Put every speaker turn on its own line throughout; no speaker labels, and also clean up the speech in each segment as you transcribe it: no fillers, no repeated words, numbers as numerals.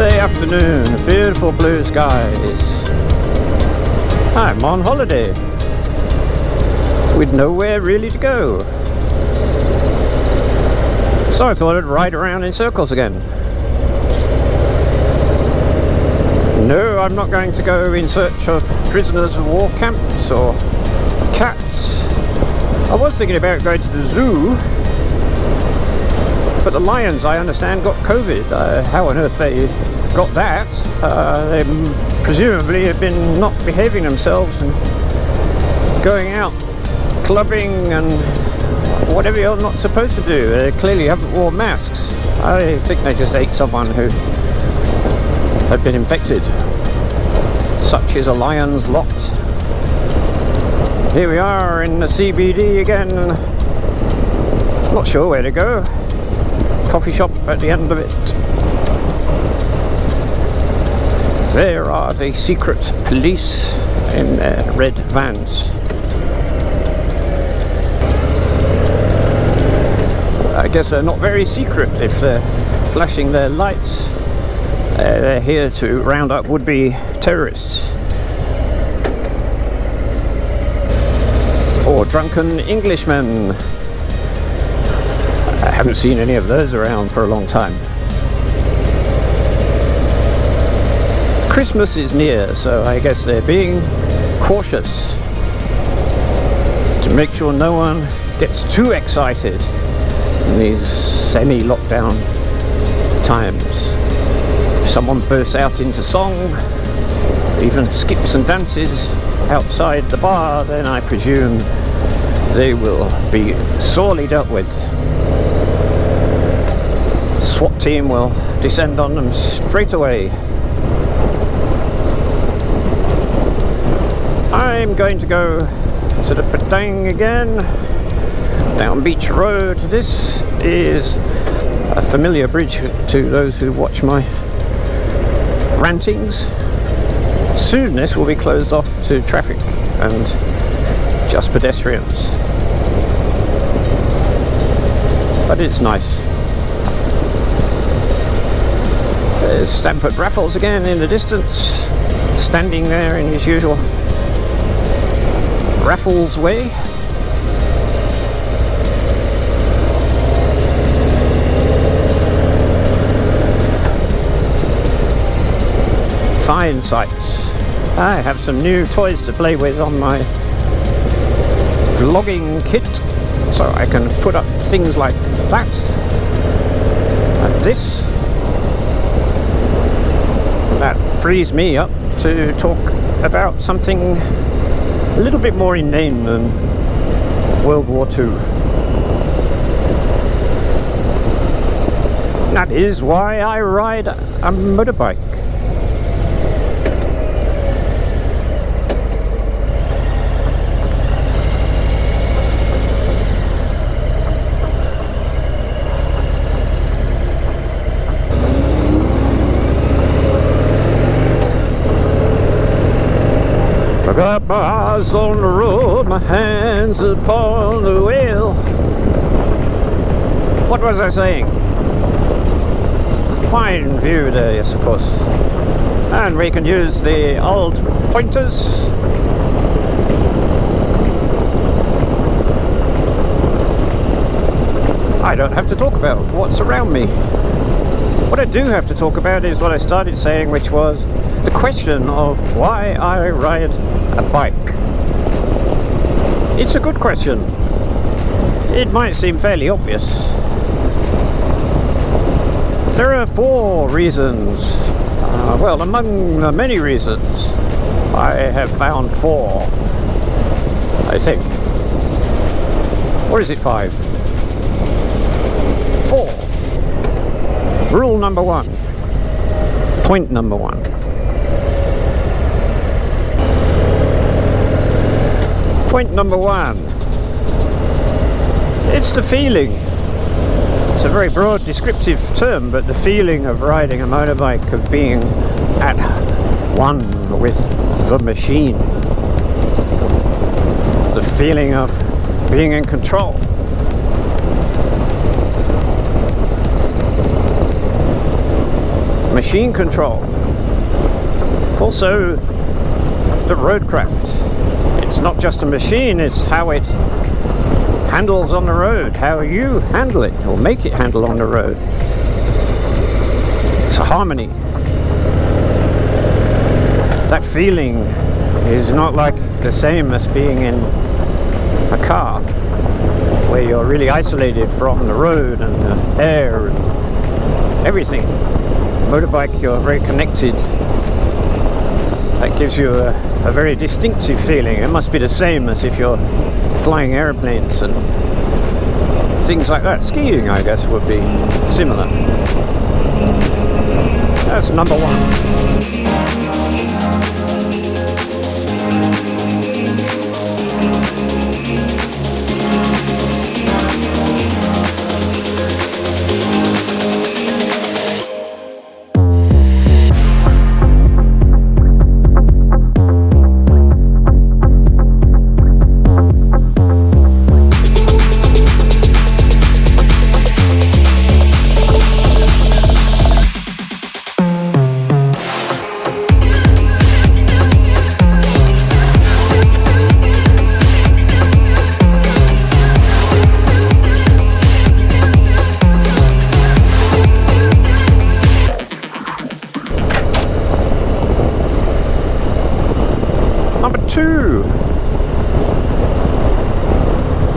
Wednesday afternoon, beautiful blue skies. I'm on holiday with nowhere really to go. So I thought I'd ride around in circles again. No, I'm not going to go in search of prisoners of war camps or cats. I was thinking about going to the zoo, but the lions, I understand, got COVID. How on earth they got that? They presumably have been not behaving themselves and going out clubbing and whatever you're not supposed to do. They clearly haven't worn masks. I think they just ate someone who had been infected. Such is a lion's lot. Here we are in the CBD again. Not sure where to go. Coffee shop at the end of it. There are the secret police in their red vans. I guess they're not very secret if they're flashing their lights. They're here to round up would-be terrorists. Or drunken Englishmen. I haven't seen any of those around for a long time. Christmas is near, so I guess they're being cautious to make sure no one gets too excited in these semi-lockdown times. If someone bursts out into song, even skips and dances outside the bar, then I presume they will be sorely dealt with. SWAT team will descend on them straight away. I'm going to go to the Pondering again, down Beach Road. This is a familiar bridge to those who watch my rantings. Soon this will be closed off to traffic and just pedestrians. But it's nice. There's Stamford Raffles again in the distance, standing there in his usual Raffles way. Fine sights. I have some new toys to play with on my vlogging kit, so I can put up things like that and this. That frees me up to talk about something a little bit more inane than World War II. That is why I ride a motorbike. I got my eyes on the road, my hands upon the wheel. What was I saying? Fine view there, yes, of course. And we can use the old pointers. I don't have to talk about what's around me. What I do have to talk about is what I started saying, which was the question of why I ride a bike. It's a good question. It might seem fairly obvious. There are 4 reasons. Well, among the many reasons, I have found 4, I think. Or is it 5? 4. Rule number 1. Point number 1. Point number 1. It's the feeling. It's a very broad descriptive term, but the feeling of riding a motorbike, of being at one with the machine. The feeling of being in control. machine control. Also, the roadcraft. It's not just a machine, it's how it handles on the road, how you handle it or make it handle on the road. It's a harmony. That feeling is not like the same as being in a car where you're really isolated from the road and the air and everything. Motorbike, you're very connected. That gives you a very distinctive feeling. It must be the same as if you're flying airplanes and things like that. Skiing, I guess, would be similar. That's number one.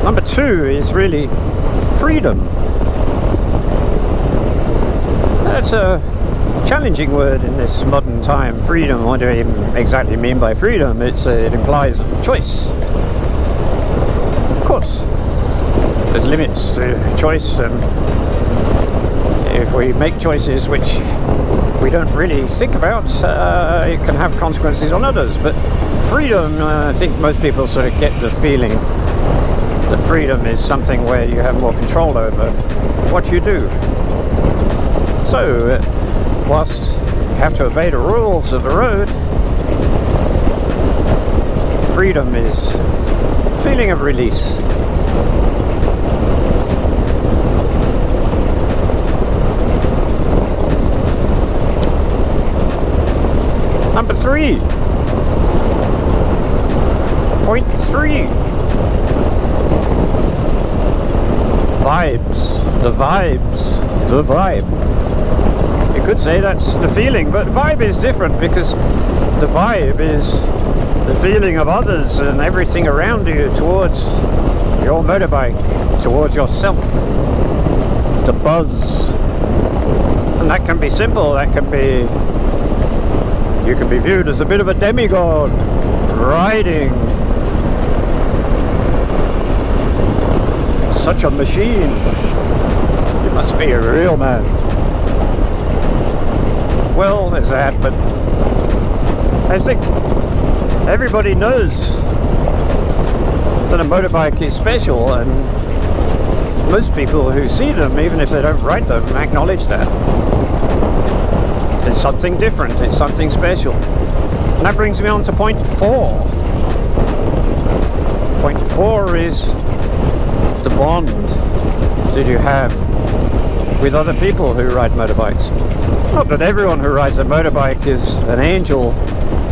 Number two is really freedom. That's a challenging word in this modern time. Freedom, what do I even exactly mean by freedom? It implies choice. Of course, there's limits to choice, and if we make choices which we don't really think about, it can have consequences on others. But freedom, I think most people sort of get the feeling that freedom is something where you have more control over what you do. So, whilst you have to obey the rules of the road, freedom is a feeling of release. Number three. Point three. Vibes. The vibes. The vibe. You could say that's the feeling, but vibe is different because the vibe is the feeling of others and everything around you towards your motorbike, towards yourself. The buzz. And that can be simple, that can be... You can be viewed as a bit of a demigod, riding such a machine. You must be a real man. Well, there's that, but I think everybody knows that a motorbike is special, and most people who see them, even if they don't ride them, acknowledge that. It's something different, it's something special. And that brings me on to point four. Point four is the bond that you have with other people who ride motorbikes. Not that everyone who rides a motorbike is an angel,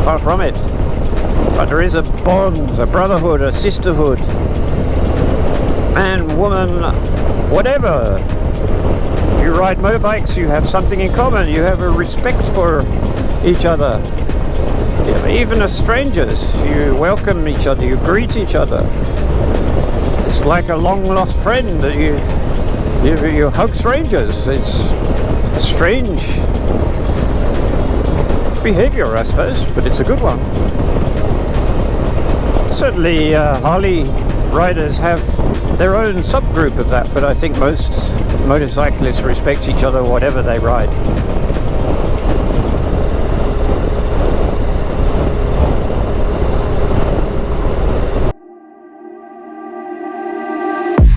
far from it. But there is a bond, a brotherhood, a sisterhood. Man, woman, whatever. If you ride motorbikes, you have something in common. You have a respect for each other. Even as strangers, you welcome each other, you greet each other. It's like a long-lost friend that you hug strangers. It's a strange behavior, I suppose, but it's a good one. Certainly, Harley riders have their own subgroup of that, but I think most motorcyclists respect each other whatever they ride.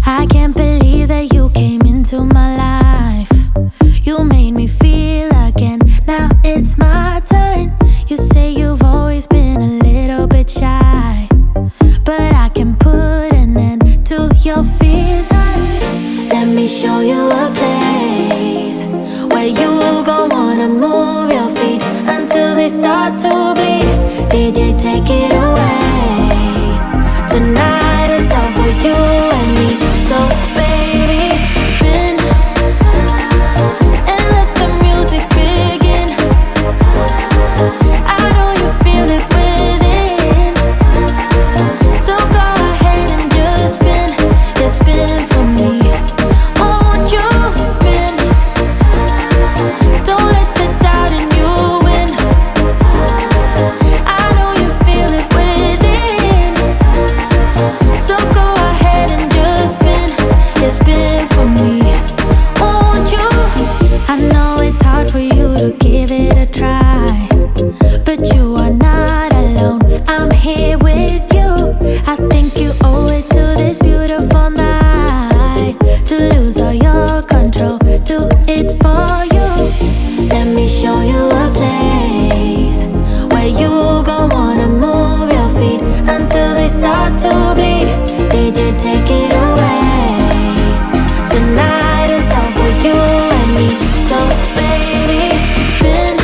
I can't believe that you came into my life. You made me feel again, now it's my turn. You say you've always been a little bit shy, but I can put an end to your fears. Let me show you a place where you go start to bleed. DJ, take it away. Tonight is all for you and me. So baby, spin and let the music begin. I know you feel it within. So go ahead and just spin. Just spin for me. Won't you spin? Don't let the doubt in you win. I know you feel it within. So go ahead and just spin. Just spin for me. Won't you? I know it's hard for you to give it a try, but you are not alone. I'm here with you. I think you owe it to this beautiful night to lose all your control. Do it for you. Let me show you a place where you gon' wanna move your feet until they start to bleed. DJ, take it away. Tonight is all for you and me. So baby, spin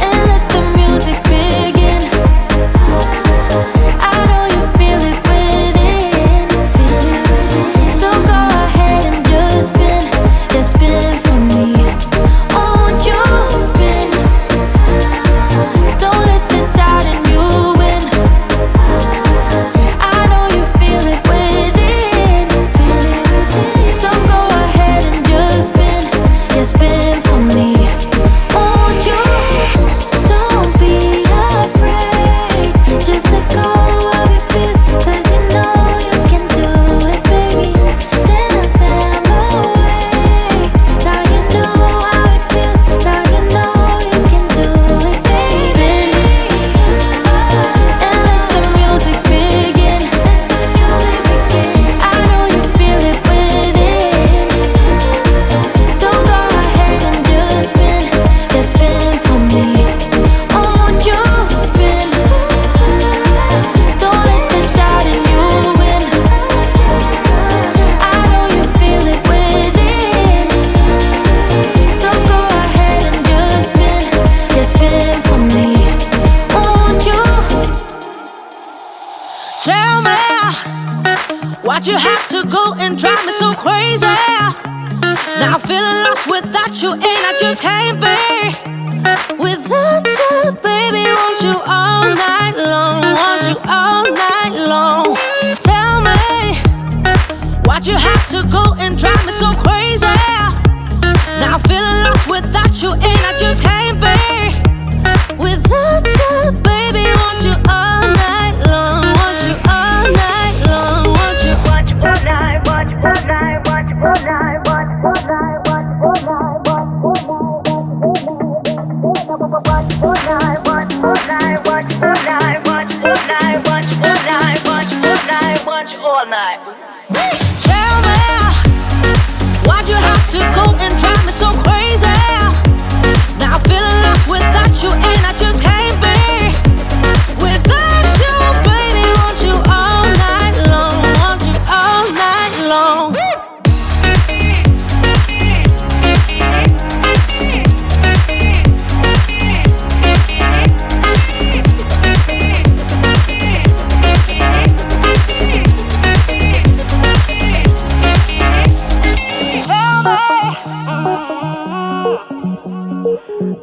and let the music begin. I know you feel it within. So go ahead and just spin for me. Won't you spin? Don't let the doubt in you win. I know you feel it within. So go ahead and just spin for me. Won't you? Don't be afraid. Just let go of your fears, 'cause you know you can do it, baby. Dance them away. Now you know how it feels. Now you know you can do it, baby. Spin and let the music begin. I know you feel it within. So go ahead and just spin for me. Won't you spin? Don't let the doubt in you win. I know you feel it within. So go ahead and just spin for me. Won't you?
Tell me, why'd you have to go and drive me so crazy? Now I'm feeling lost without you, and I just can't be without you, baby. Want you all night long, want you all night long. Tell me, why'd you have to go and drive me so crazy? Now I'm feeling lost without you, and I just can't be without you, baby. Want you all night long, want you all night long, want you.
Watch all night, watch all night, watch all night, watch all night, watch all night, watch all night, watch all night, watch all night, watch all night, watch all night, watch all night, watch all night.
Tell me, why'd you have to go and drive me so crazy? Now I'm feeling lost without you, and I just can't be without you, baby. Want you all night long, want you all night long.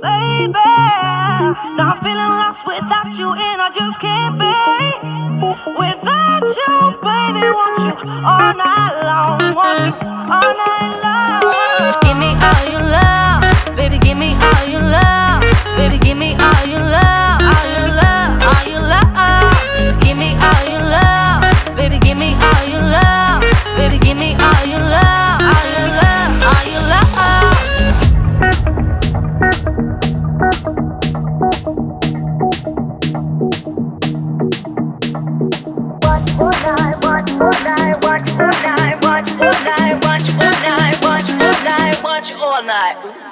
Baby, now I'm feeling lost without you, and I just can't be without you, baby. Want you all night long, want you all night long. Give me all your love, baby. Give me all your love, baby. Give me all your love, all your love, all your love. Give me all your love, baby. Give me all your love, baby. Give me all your love, all your love, all your love.
Watch all night, watch all night, watch all night, watch all night, watch all night, watch all night, watch all night.